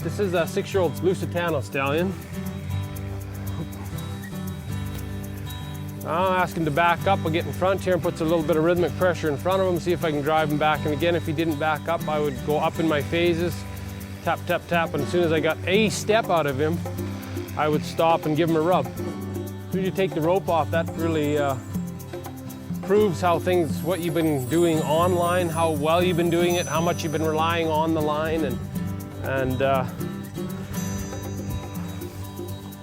This is a 6-year-old Lusitano stallion. I'll ask him to back up. I'll get in front here and puts a little bit of rhythmic pressure in front of him, see if I can drive him back. And again, if he didn't back up, I would go up in my phases, tap, tap, tap, and as soon as I got a step out of him, I would stop and give him a rub. As soon as you take the rope off, that really proves what you've been doing online, how well you've been doing it, how much you've been relying on the line, and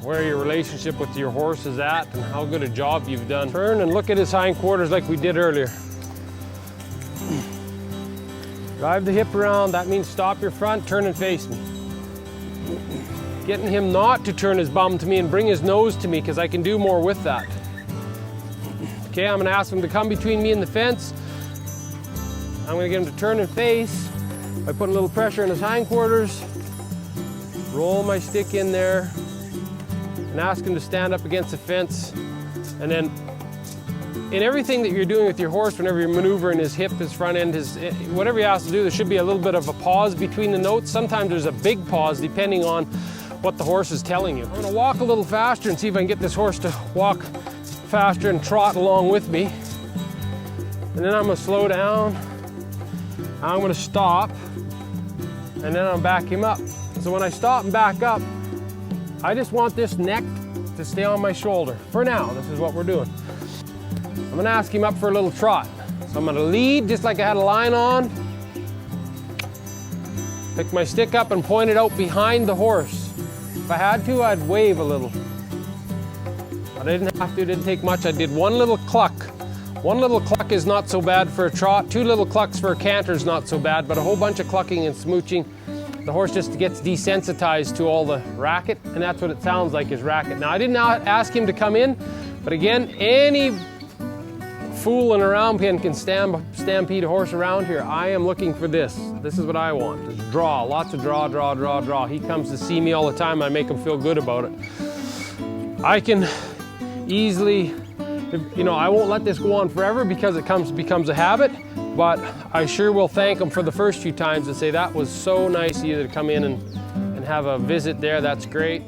where your relationship with your horse is at and how good a job you've done. Turn and look at his hindquarters like we did earlier. Drive the hip around, that means stop your front, turn and face me. Getting him not to turn his bum to me and bring his nose to me because I can do more with that. Okay, I'm gonna ask him to come between me and the fence. I'm gonna get him to turn and face by putting a little pressure in his hindquarters, roll my stick in there, and ask him to stand up against the fence. And then in everything that you're doing with your horse, whenever you're maneuvering his hip, his front end, whatever he has to do, there should be a little bit of a pause between the notes. Sometimes there's a big pause depending on what the horse is telling you. I'm gonna walk a little faster and see if I can get this horse to walk faster and trot along with me. And then I'm gonna slow down. I'm gonna stop, and then I'll back him up. So when I stop and back up, I just want this neck to stay on my shoulder. For now, this is what we're doing. I'm gonna ask him up for a little trot. So I'm gonna lead just like I had a line on. Pick my stick up and point it out behind the horse. If I had to, I'd wave a little. But I didn't have to, it didn't take much. I did one little cluck. One little cluck is not so bad for a trot. 2 little clucks for a canter is not so bad, but a whole bunch of clucking and smooching, the horse just gets desensitized to all the racket, and that's what it sounds like is racket. Now, I did not ask him to come in, but again, any fooling around can stampede a horse around here. I am looking for this. This is what I want, is draw, lots of draw, draw, draw, draw. He comes to see me all the time. I make him feel good about it. I can easily, I won't let this go on forever because it becomes a habit, but I sure will thank him for the first few times and say, that was so nice of you to come in and have a visit there. That's great.